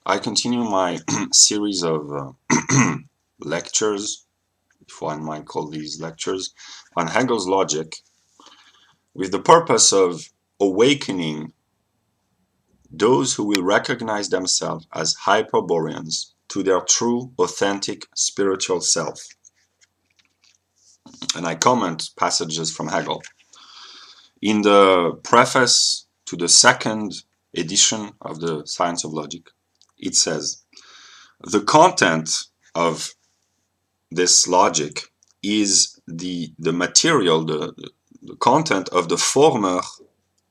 I continue my series of lectures, if one might call these lectures, on Hegels Logic, with the purpose of awakening those who will recognize themselves as Hyperboreans to their true, authentic, spiritual self. And I comment passages from Hegel. In the preface to the second edition of the Science of Logic, it says, the content of this logic is the material, the content of the former,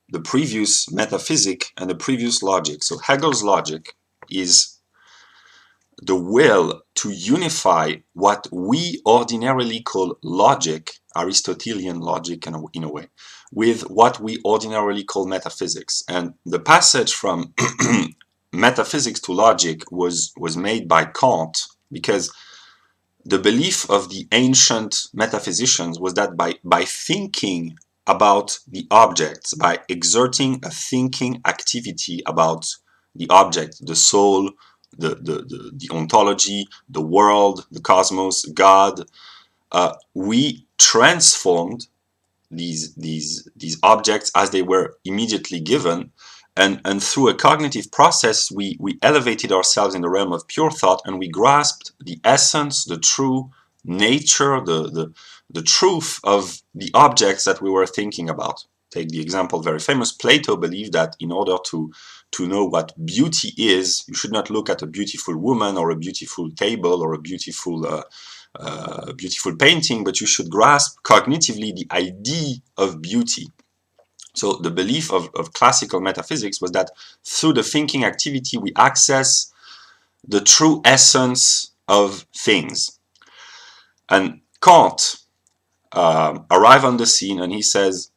the previous metaphysic and the previous logic. So Hegel's logic is the will to unify what we ordinarily call logic, Aristotelian logic in a way, with what we ordinarily call metaphysics. And the passage from metaphysics to logic was made by Kant, because the belief of the ancient metaphysicians was that by thinking about the objects, by exerting a thinking activity about the object, the soul, the ontology, the world, the cosmos, God, we transformed these objects as they were immediately given, and through a cognitive process we elevated ourselves in the realm of pure thought, and we grasped the essence, the true nature, the truth of the objects that we were thinking about. Take the example, very famous, Plato believed that in order to know what beauty is, you should not look at a beautiful woman or a beautiful table or a beautiful painting, but you should grasp cognitively the idea of beauty. So the belief of classical metaphysics was that through the thinking activity we access the true essence of things. And Kant arrived on the scene and he says,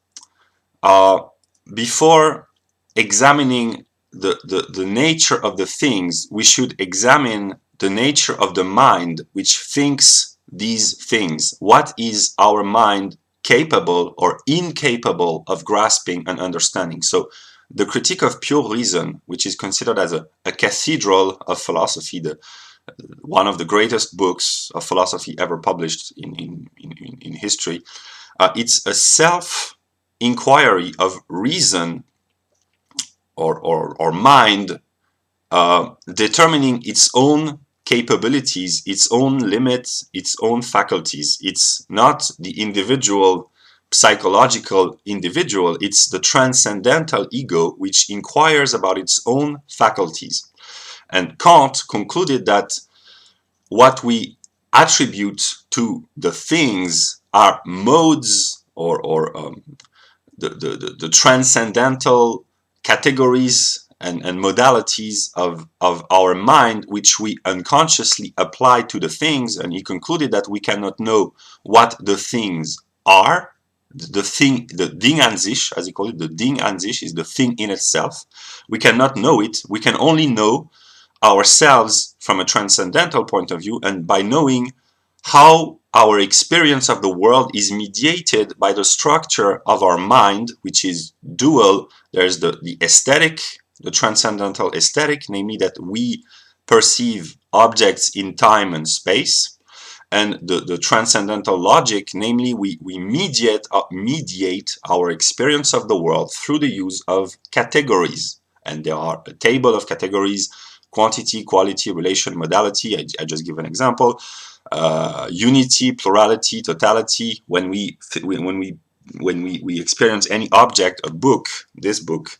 before examining the nature of the things, we should examine the nature of the mind which thinks these things. What is our mind capable or incapable of grasping and understanding? So the Critique of Pure Reason, which is considered as a cathedral of philosophy, one of the greatest books of philosophy ever published in history, it's a self-inquiry of reason or mind determining its own capabilities, its own limits, its own faculties. It's not the individual, psychological individual, it's the transcendental ego which inquires about its own faculties. And Kant concluded that what we attribute to the things are modes or the transcendental categories and modalities of our mind, which we unconsciously apply to the things. And he concluded that we cannot know what the things are. The Ding an sich, as he called it, the Ding an sich is the thing in itself. We cannot know it. We can only know ourselves from a transcendental point of view, and by knowing how our experience of the world is mediated by the structure of our mind, which is dual. There's the aesthetic, the transcendental aesthetic, namely that we perceive objects in time and space, and the transcendental logic, namely we mediate our experience of the world through the use of categories. And there are a table of categories: quantity, quality, relation, modality. I just give an example. Unity, plurality, totality. When we experience any object, a book, this book,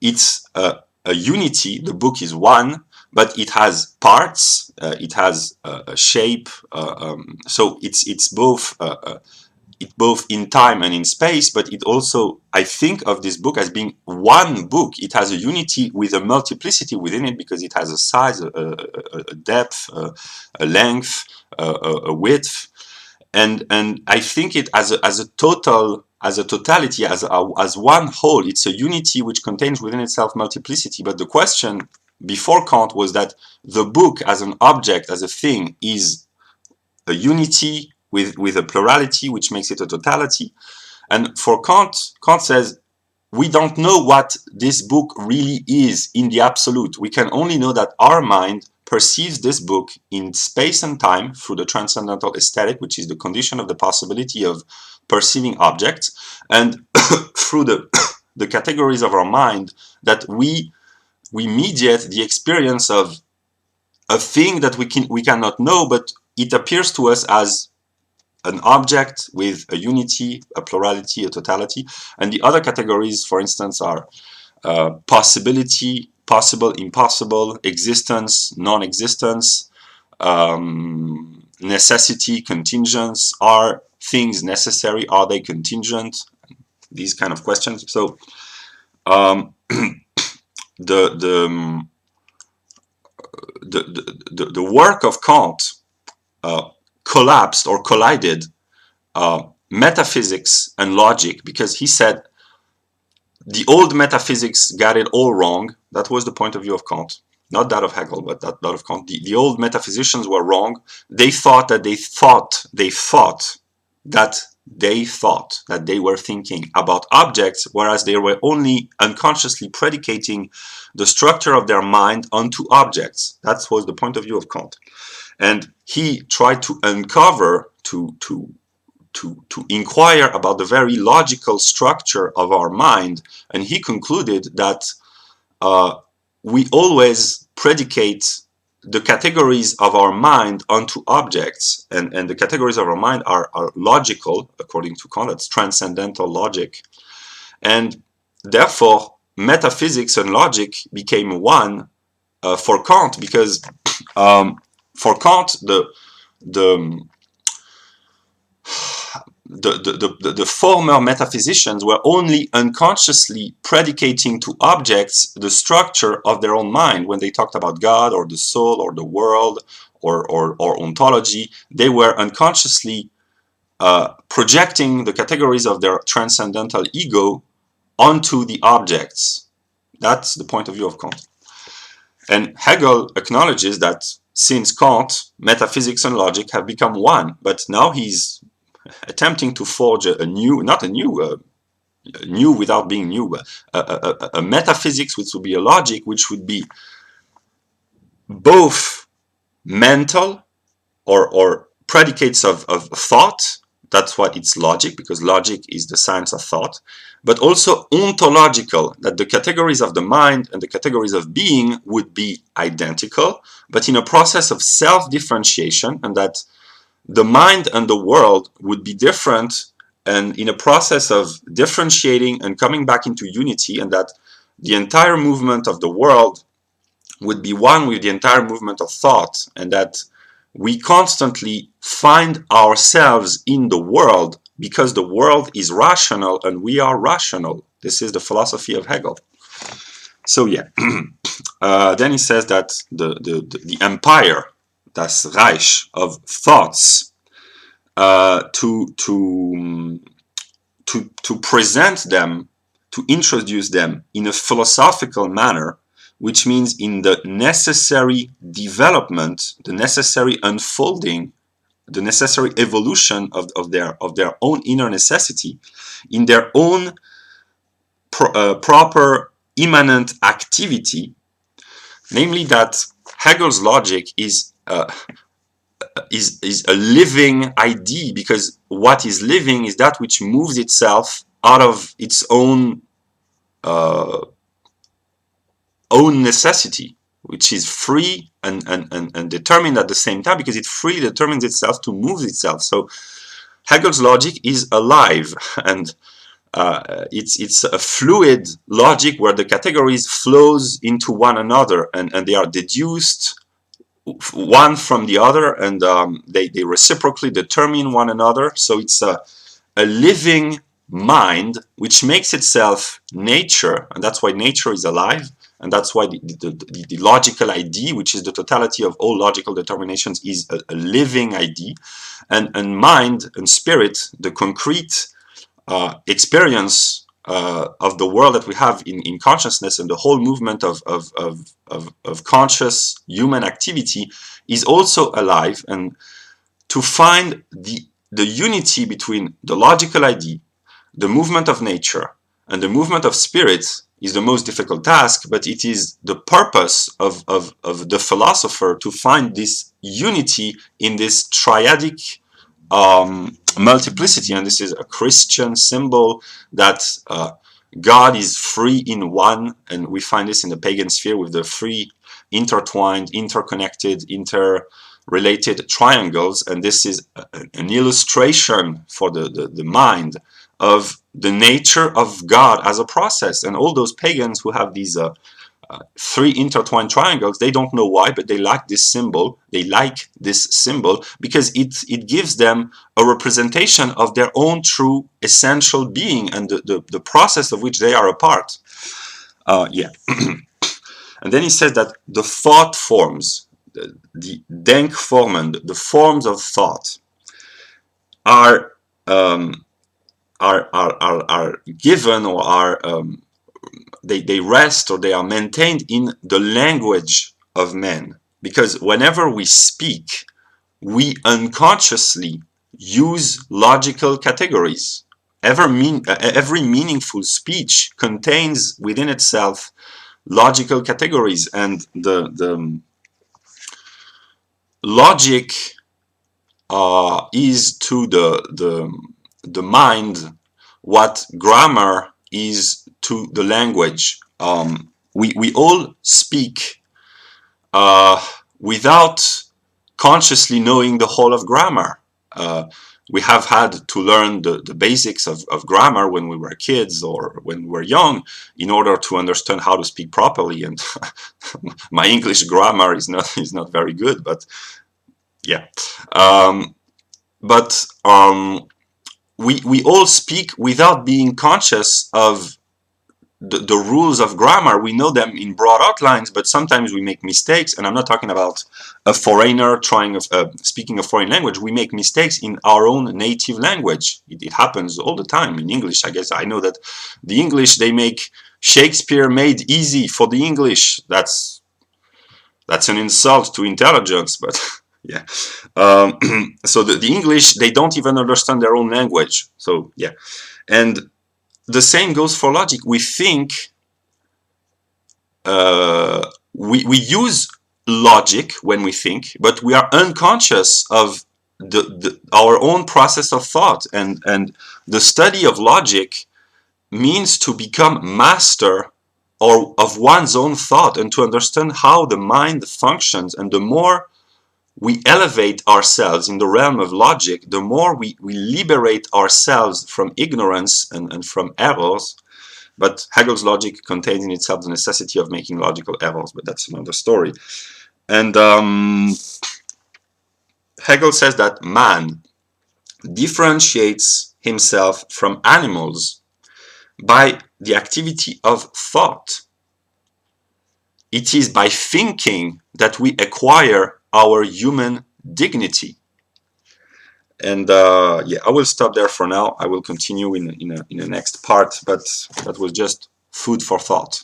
it's a unity. The book is one, but it has parts. It has a shape. So it's both. Both in time and in space, but it also, I think of this book as being one book. It has a unity with a multiplicity within it, because it has a size, a depth, a length, a width, and I think it as a totality, as one whole. It's a unity which contains within itself multiplicity. But the question before Kant was that the book as an object, as a thing, is a unity with a plurality, which makes it a totality. And for Kant says we don't know what this book really is in the absolute. We can only know that our mind perceives this book in space and time through the transcendental aesthetic, which is the condition of the possibility of perceiving objects, and through the categories of our mind that we mediate the experience of a thing that we cannot know, but it appears to us as an object with a unity, a plurality, a totality. And the other categories, for instance, are possibility, possible, impossible, existence, non-existence, necessity, contingence. Are things necessary? Are they contingent? These kind of questions. So the work of Kant collapsed or collided metaphysics and logic, because he said the old metaphysics got it all wrong. That was the point of view of Kant, not that of Hegel, but that of Kant. The old metaphysicians were wrong. They thought that they thought that they were thinking about objects, whereas they were only unconsciously predicating the structure of their mind onto objects. That was the point of view of Kant. And he tried to uncover, to inquire about the very logical structure of our mind, and he concluded that we always predicate the categories of our mind onto objects, and the categories of our mind are logical, according to Kant. That's transcendental logic, and therefore metaphysics and logic became one for Kant, because for Kant the former metaphysicians were only unconsciously predicating to objects the structure of their own mind. When they talked about God or the soul or the world or ontology, they were unconsciously projecting the categories of their transcendental ego onto the objects. That's the point of view of Kant. And Hegel acknowledges that since Kant, metaphysics and logic have become one, but now he's attempting to forge a new, not a new, new without being new, a metaphysics which would be a logic which would be both mental or predicates of thought. That's why it's logic, because logic is the science of thought, but also ontological, that the categories of the mind and the categories of being would be identical, but in a process of self-differentiation, and that the mind and the world would be different, and in a process of differentiating and coming back into unity, and that the entire movement of the world would be one with the entire movement of thought, and that we constantly find ourselves in the world because the world is rational and we are rational. This is the philosophy of Hegel. So yeah, then he says that the empire, das Reich of thoughts, to present them, to introduce them in a philosophical manner, which means in the necessary development, the necessary unfolding, the necessary evolution of their own inner necessity, in their own proper immanent activity, namely that Hegel's logic is a living idea, because what is living is that which moves itself out of its own necessity, which is free and determined at the same time, because it freely determines itself to move itself. So Hegel's logic is alive, and it's a fluid logic where the categories flows into one another, and they are deduced one from the other, and they reciprocally determine one another. So it's a living mind which makes itself nature, and that's why nature is alive, and that's why the logical idea, which is the totality of all logical determinations, is a living idea, and mind and spirit, the concrete experience of the world that we have in consciousness, and the whole movement of conscious human activity is also alive. And to find the unity between the logical idea, the movement of nature, And the movement of spirit is the most difficult task, but it is the purpose of the philosopher to find this unity in this triadic multiplicity. And this is a Christian symbol that God is three in one, and we find this in the pagan sphere with the three intertwined, interconnected, interrelated triangles. And this is an illustration for the mind of the nature of God as a process. And all those pagans who have these three intertwined triangles, they don't know why, but they like this symbol. They like this symbol because it gives them a representation of their own true essential being and the process of which they are a part. Yeah. And then he says that the thought forms, the Denkformen, the forms of thought, are given or are they rest or they are maintained in the language of men, because whenever we speak, we unconsciously use logical categories. Every meaningful speech contains within itself logical categories, and the logic is to the mind what grammar is to the language. We all speak without consciously knowing the whole of grammar. We have had to learn the basics of grammar when we were kids or when we were young in order to understand how to speak properly. And my English grammar is not very good, but yeah. We all speak without being conscious of the rules of grammar. We know them in broad outlines, but sometimes we make mistakes. And I'm not talking about a foreigner speaking a foreign language. We make mistakes in our own native language. It happens all the time in English. I guess I know that the English, they make Shakespeare made easy for the English. That's an insult to intelligence, but yeah. So the English, they don't even understand their own language. So yeah. And the same goes for logic. We think, we use logic when we think, but we are unconscious of our own process of thought. And the study of logic means to become master of one's own thought and to understand how the mind functions. And the more we elevate ourselves in the realm of logic, the more we liberate ourselves from ignorance and from errors. But Hegel's logic contains in itself the necessity of making logical errors, but that's another story. And Hegel says that man differentiates himself from animals by the activity of thought. It is by thinking that we acquire our human dignity. And yeah, I will stop there for now. I will continue in the next part, but that was just food for thought.